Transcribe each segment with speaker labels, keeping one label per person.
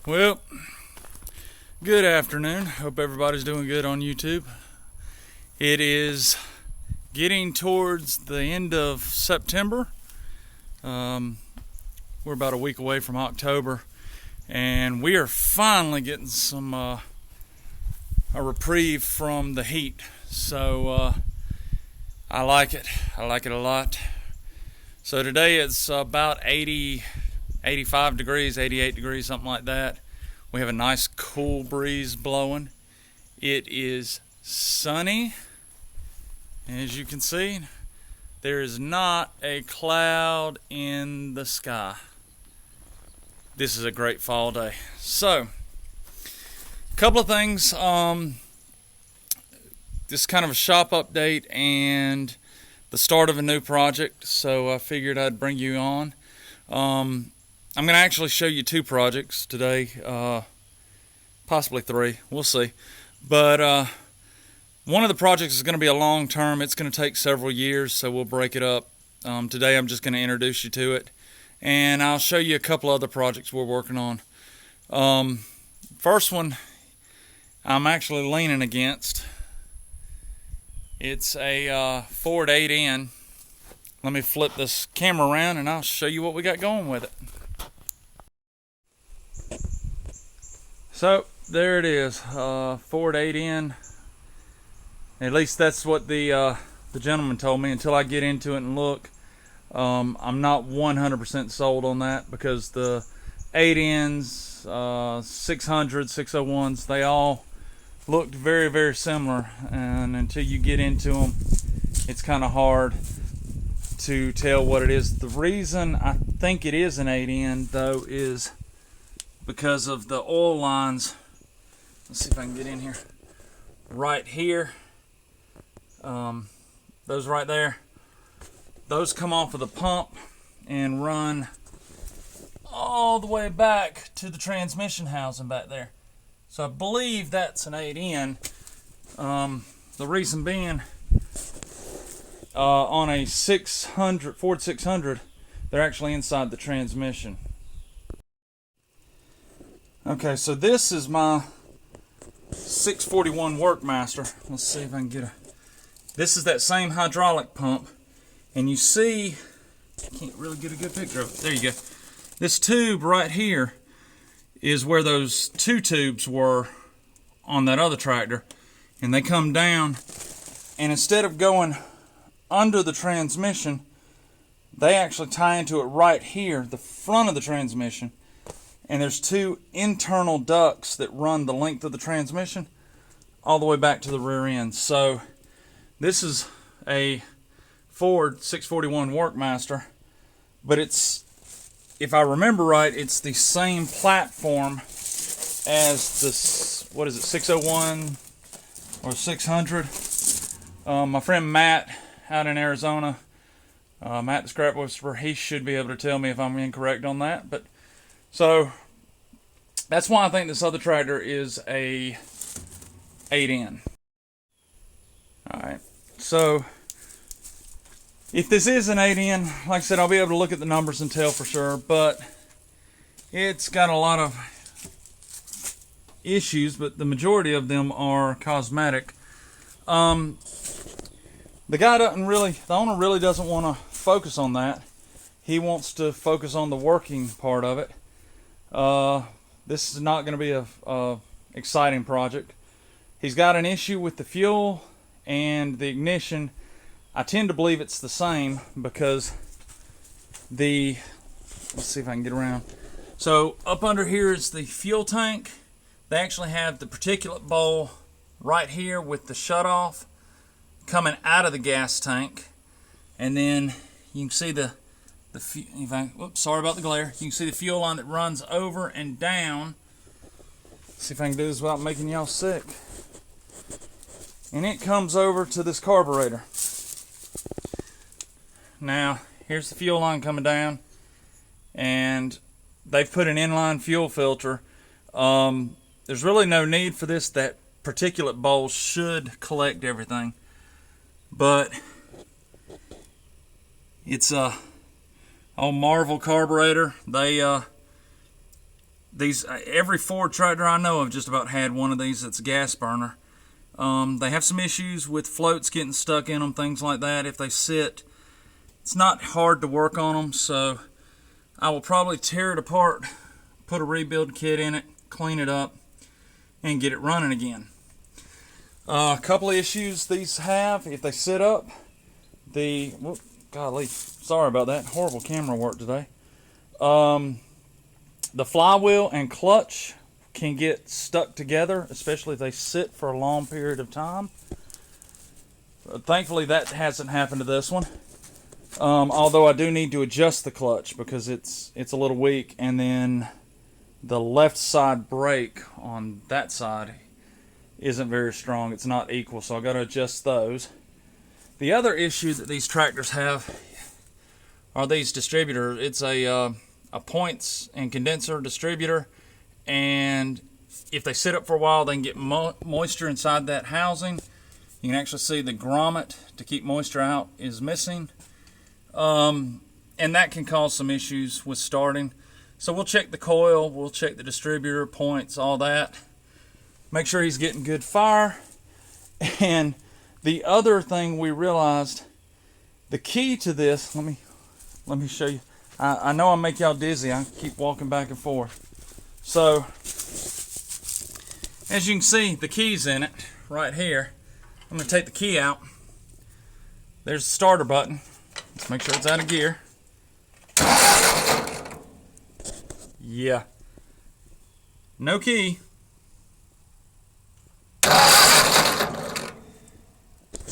Speaker 1: Well, good afternoon. Hope everybody's doing good on YouTube. It is getting towards the end of September. We're about a week away from October, and we are finally getting some a reprieve from the heat. So I like it. I like it a lot. So today it's about 85 degrees, 88 degrees, something like that. We have a nice cool breeze blowing. It is sunny. As you can see, there is not a cloud in the sky. This is a great fall day. So, a couple of things. This is kind of a shop update and the start of a new project. So I figured I'd bring you on. I'm going to actually show you two projects today, possibly three, we'll see. But one of the projects is going to be a long term. It's going to take several years, so we'll break it up. Today I'm just going to introduce you to it, and I'll show you a couple other projects we're working on. First one I'm actually leaning against. It's a Ford 8N. Let me flip this camera around and I'll show you what we got going with it. So there it is, Ford 8N. At least that's what the gentleman told me. Until I get into it and look, I'm not 100% sold on that, because the 8Ns, 600s, 601s, they all looked very, very similar, and until you get into them, it's kind of hard to tell what it is. The reason I think it is an 8N though is because of the oil lines. Let's see if I can get in here. Right here, those right there, those come off of the pump and run all the way back to the transmission housing back there. So I believe that's an 8N. The reason being, on a 600 Ford 600, they're actually inside the transmission. Okay, so this is my 641 Workmaster. Let's see if I can get a... This is that same hydraulic pump, and you see, can't really get a good picture of it. There you go. This tube right here is where those two tubes were on that other tractor, and they come down, and instead of going under the transmission, they actually tie into it right here, the front of the transmission. And there's two internal ducts that run the length of the transmission all the way back to the rear end. So this is a Ford 641 Workmaster, but it's, if I remember right, it's the same platform as this, what is it, 601 or 600. My friend Matt out in Arizona, Matt the Scrap Whisperer, he should be able to tell me if I'm incorrect on that. But so that's why I think this other tractor is a 8N. Alright, so if this is an 8N, like I said, I'll be able to look at the numbers and tell for sure, but it's got a lot of issues, but the majority of them are cosmetic. The owner really doesn't want to focus on that. He wants to focus on the working part of it. This is not going to be a exciting project. He's got an issue with the fuel and the ignition. I tend to believe it's the same, because let's see if I can get around. So up under here is the fuel tank. They actually have the particulate bowl right here with the shutoff coming out of the gas tank, and then you can see whoops, sorry about the glare. You can see the fuel line that runs over and down. Let's see if I can do this without making y'all sick. And it comes over to this carburetor. Now, here's the fuel line coming down, and they've put an inline fuel filter. There's really no need for this. That particulate bowl should collect everything, but it's a old Marvel carburetor. They These every Ford tractor I know of just about had one of these that's a gas burner. They have some issues with floats getting stuck in them, things like that. If they sit, it's not hard to work on them, so I will probably tear it apart, put a rebuild kit in it, clean it up, and get it running again. A couple of issues these have, if they sit up, golly, sorry about that, horrible camera work today. The flywheel and clutch can get stuck together, especially if they sit for a long period of time. Thankfully, that hasn't happened to this one. Although I do need to adjust the clutch because it's a little weak, and then the left side brake on that side isn't very strong. It's not equal, so I got to adjust those. The other issue that these tractors have are these distributors. It's a points and condenser distributor, and if they sit up for a while, they can get moisture inside that housing. You can actually see the grommet to keep moisture out is missing, and that can cause some issues with starting. So we'll check the coil, we'll check the distributor, points, all that. Make sure he's getting good fire. And the other thing we realized, the key to this, let me show you. I know I make y'all dizzy. I keep walking back and forth. So, as you can see, the key's in it right here. I'm going to take the key out. There's the starter button. Let's make sure it's out of gear. Yeah. No key.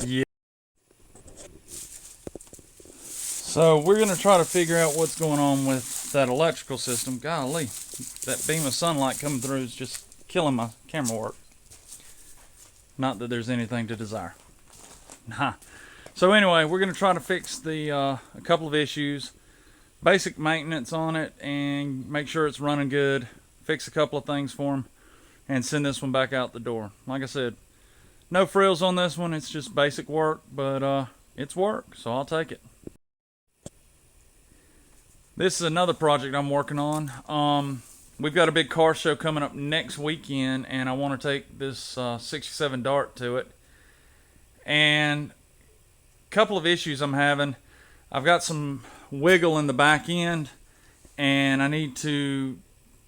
Speaker 1: Yeah. So we're going to try to figure out what's going on with that electrical system. Golly, that beam of sunlight coming through is just killing my camera work. Not that there's anything to desire. Nah. So anyway, we're going to try to fix a couple of issues, basic maintenance on it, and make sure it's running good, fix a couple of things for them, and send this one back out the door. Like I said, no frills on this one. It's just basic work, but it's work, so I'll take it. This is another project I'm working on. We've got a big car show coming up next weekend, and I want to take this 67 Dart to it. And a couple of issues I'm having. I've got some wiggle in the back end, and I need to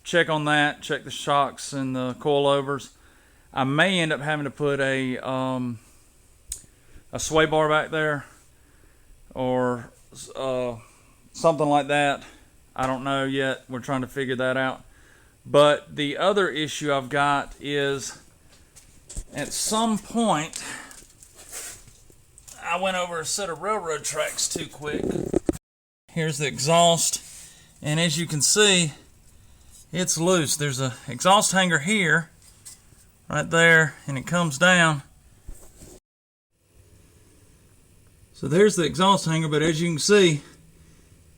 Speaker 1: check on that, check the shocks and the coilovers. I may end up having to put a sway bar back there, or something like that. I don't know yet. We're trying to figure that out. But the other issue I've got is, at some point, I went over a set of railroad tracks too quick. Here's the exhaust, and as you can see, it's loose. There's an exhaust hanger here, right there, and it comes down. So there's the exhaust hanger, but as you can see,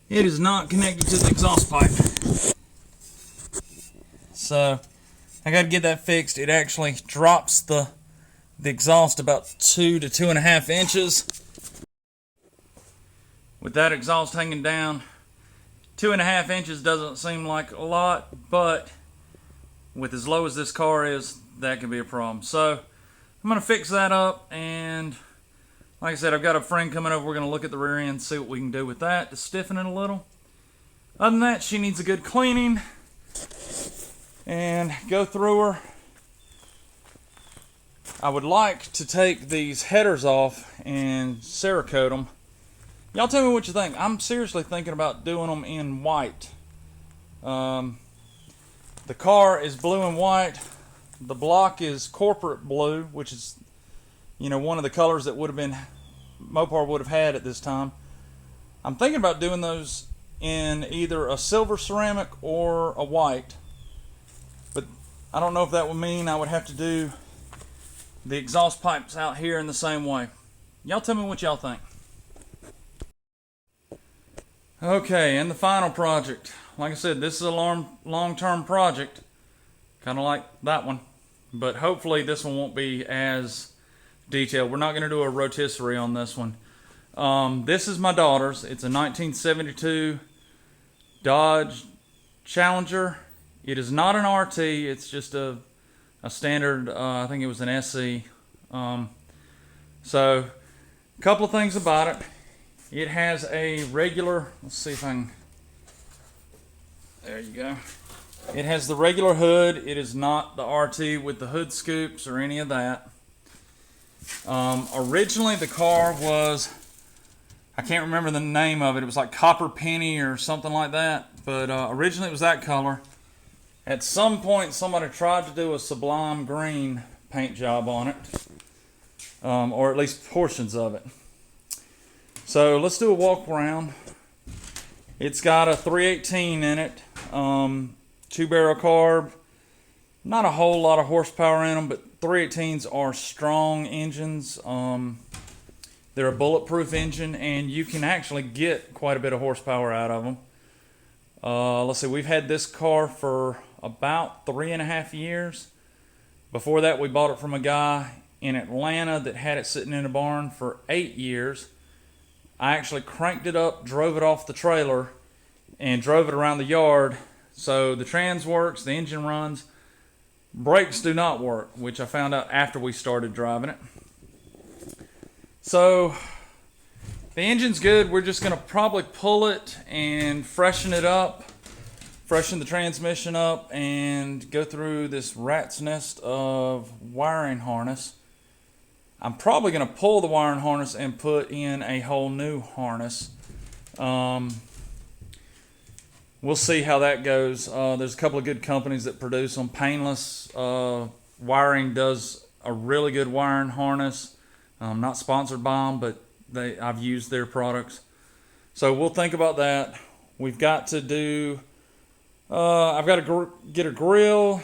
Speaker 1: it is not connected to the exhaust pipe. So I got to get that fixed. It actually drops the exhaust about 2 to 2.5 inches. With that exhaust hanging down, 2.5 inches doesn't seem like a lot, but with as low as this car is, that can be a problem. So I'm going to fix that up, and like I said, I've got a friend coming over. We're going to look at the rear end, see what we can do with that to stiffen it a little. Other than that, she needs a good cleaning and go through her. I would like to take these headers off and Cerakote them. Y'all tell me what you think. I'm seriously thinking about doing them in white. The car is blue and white. The block is corporate blue, which is, one of the colors that would have been Mopar would have had at this time. I'm thinking about doing those in either a silver ceramic or a white, but I don't know if that would mean I would have to do the exhaust pipes out here in the same way. Y'all tell me what y'all think. Okay, and the final project. Like I said, this is a long-term project, kind of like that one, but hopefully this one won't be as detailed. We're not going to do a rotisserie on this one. This is my daughter's. It's a 1972 Dodge Challenger It is not an RT. It's just a standard, I think it was an SE. So, a couple of things about it. It has a regular, let's see if I can, there you go. It has the regular hood. It is not the RT with the hood scoops or any of that. Originally the car was, I can't remember the name of it. It was like Copper Penny or something like that. But originally it was that color. At some point somebody tried to do a sublime green paint job on it. Or at least portions of it. So let's do a walk around. It's got a 318 in it. 2-barrel carb. Not a whole lot of horsepower in them, but 318s are strong engines. They're a bulletproof engine, and you can actually get quite a bit of horsepower out of them. Let's see, we've had this car for about 3.5 years. Before that, we bought it from a guy in Atlanta that had it sitting in a barn for 8 years. I actually cranked it up, drove it off the trailer, and drove it around the yard. So the trans works, the engine runs. Brakes do not work, which I found out after we started driving it. So the engine's good. We're just going to probably pull it and freshen it up, freshen the transmission up, and go through this rat's nest of wiring harness. I'm probably going to pull the wiring harness and put in a whole new harness. We'll see how that goes. There's a couple of good companies that produce them. Painless Wiring does a really good wiring harness. Not sponsored by them, but I've used their products. So we'll think about that. We've got to do, I've got to get a grill,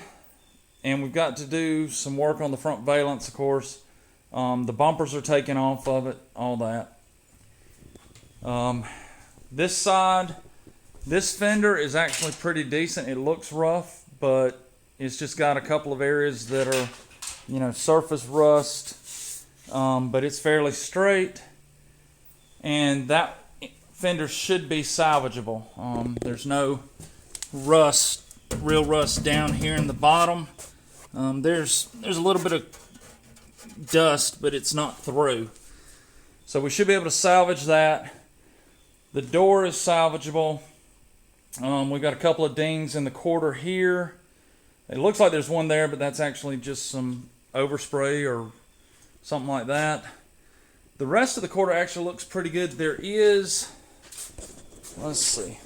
Speaker 1: and we've got to do some work on the front valence, of course. The bumpers are taken off of it, all that. This side, this fender is actually pretty decent. It looks rough, but it's just got a couple of areas that are, surface rust. But it's fairly straight, and that fender should be salvageable. There's no real rust down here in the bottom. There's a little bit of dust, but it's not through. So we should be able to salvage that. The door is salvageable. We've got a couple of dings in the quarter here. It looks like there's one there, but that's actually just some overspray or something like that. The rest of the quarter actually looks pretty good. There is, let's see,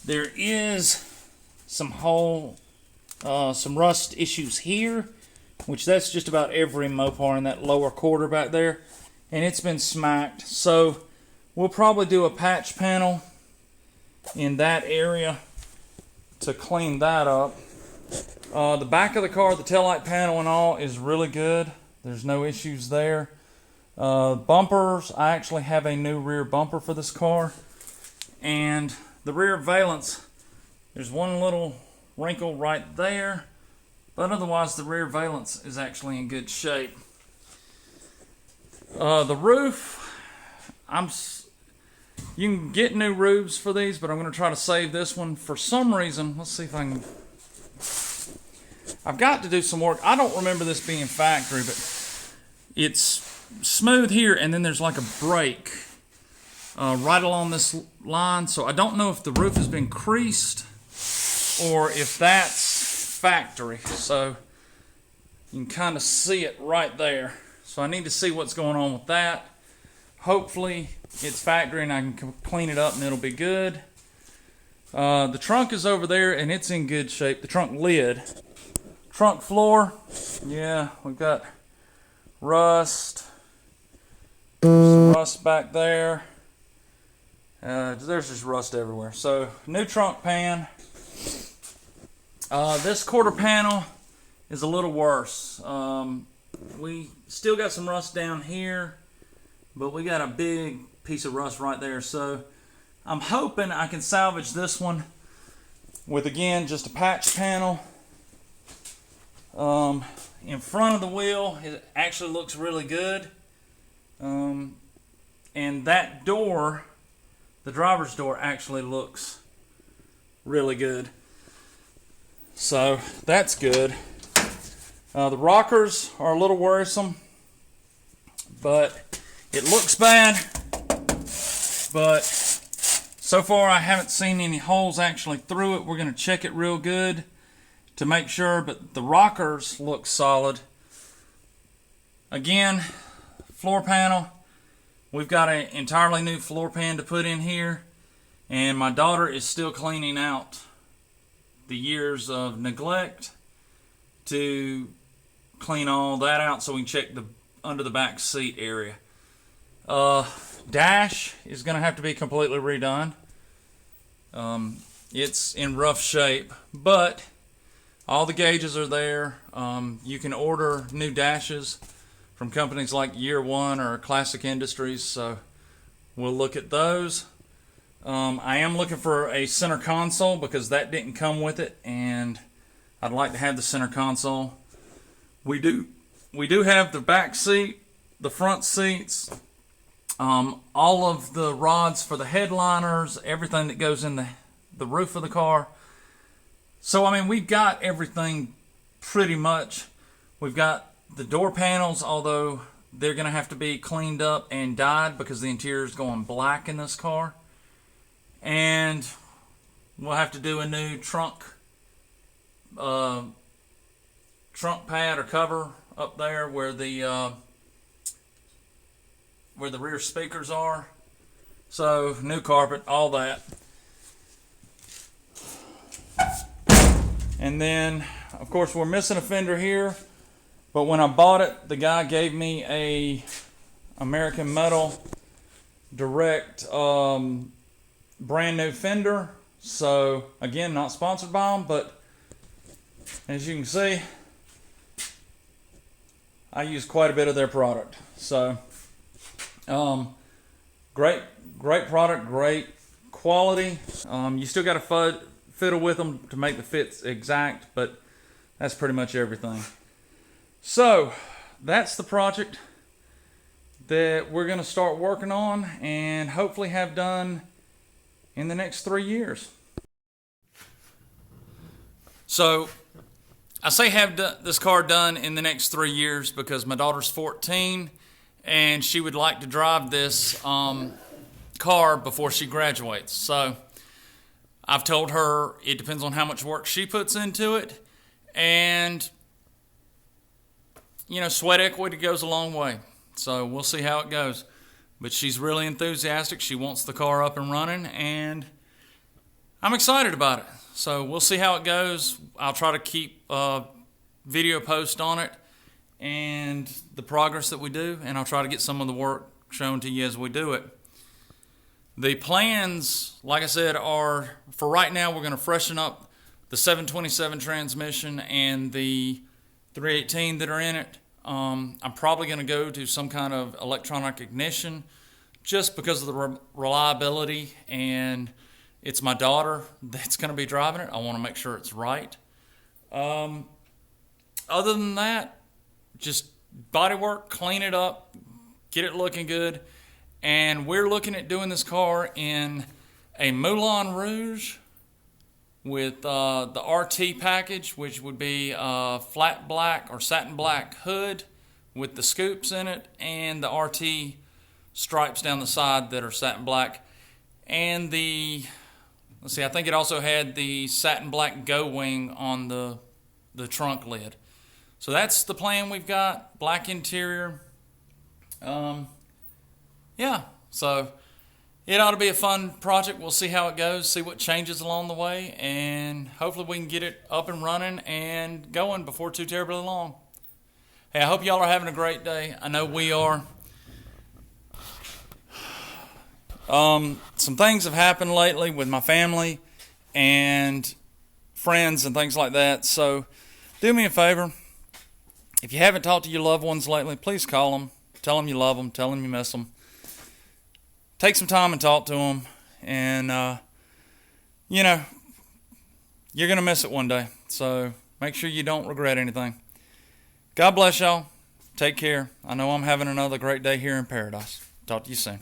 Speaker 1: there is some rust issues here, which that's just about every Mopar in that lower quarter back there, and it's been smacked. So we'll probably do a patch panel in that area to clean that up. The back of the car, the taillight panel and all, is really good. There's no issues there. Bumpers, I actually have a new rear bumper for this car. And the rear valence, there's one little wrinkle right there, but otherwise the rear valence is actually in good shape. The roof, you can get new roofs for these, but I'm going to try to save this one. For some reason, let's see if I can, I've got to do some work. I don't remember this being factory, but it's smooth here, and then there's like a break right along this line. So I don't know if the roof has been creased or if that's factory. So you can kind of see it right there. So I need to see what's going on with that. Hopefully it's factory and I can clean it up and it'll be good. The trunk is over there and it's in good shape. The trunk lid. Trunk floor, yeah, we've got rust. Some rust back there. There's just rust everywhere. So, new trunk pan. This quarter panel is a little worse. We still got some rust down here, but we got a big piece of rust right there. So, I'm hoping I can salvage this one with, again, just a patch panel. In front of the wheel, it actually looks really good. And that door, the driver's door, actually looks really good. So that's good. The rockers are a little worrisome, but it looks bad. But so far I haven't seen any holes actually through it. We're going to check it real good to make sure, but the rockers look solid. Again, floor panel. We've got an entirely new floor pan to put in here, and my daughter is still cleaning out the years of neglect to clean all that out so we can check the under the back seat area. Dash is going to have to be completely redone. It's in rough shape, but all the gauges are there. You can order new dashes from companies like Year One or Classic Industries, so we'll look at those. I am looking for a center console because that didn't come with it, and I'd like to have the center console. We do have the back seat, the front seats, all of the rods for the headliners, everything that goes in the roof of the car. So, I mean, we've got everything pretty much. We've got the door panels, although they're going to have to be cleaned up and dyed because the interior is going black in this car. And we'll have to do a new trunk pad or cover up there where the rear speakers are. So, new carpet, all that. And then, of course, we're missing a fender here. But when I bought it, the guy gave me a American Metal Direct brand new fender. So, again, not sponsored by them, but as you can see, I use quite a bit of their product. So, great product, great quality. You still got to fiddle with them to make the fits exact, but that's pretty much everything. So, that's the project that we're going to start working on and hopefully have done in the next 3 years. So, I say have this car done in the next 3 years because my daughter's 14 and she would like to drive this car before she graduates. So, I've told her it depends on how much work she puts into it, and you know, sweat equity goes a long way. So we'll see how it goes. But she's really enthusiastic. She wants the car up and running, and I'm excited about it. So we'll see how it goes. I'll try to keep video post on it and the progress that we do, and I'll try to get some of the work shown to you as we do it. The plans, like I said, are for right now we're going to freshen up the 727 transmission and the 318 that are in it. I'm probably going to go to some kind of electronic ignition just because of the reliability, and it's my daughter that's going to be driving it. I want to make sure it's right. Other than that, just body work, clean it up, get it looking good, and we're looking at doing this car in a Moulin Rouge with the RT package, which would be flat black or satin black hood with the scoops in it, and the RT stripes down the side that are satin black. And let's see, I think it also had the satin black Go Wing on the trunk lid. So that's the plan we've got, black interior. Yeah, so it ought to be a fun project. We'll see how it goes, see what changes along the way, and hopefully we can get it up and running and going before too terribly long. Hey, I hope y'all are having a great day. I know we are. Some things have happened lately with my family and friends and things like that, so do me a favor. If you haven't talked to your loved ones lately, please call them. Tell them you love them. Tell them you miss them. Take some time and talk to them, and, you know, you're going to miss it one day. So make sure you don't regret anything. God bless y'all. Take care. I know I'm having another great day here in paradise. Talk to you soon.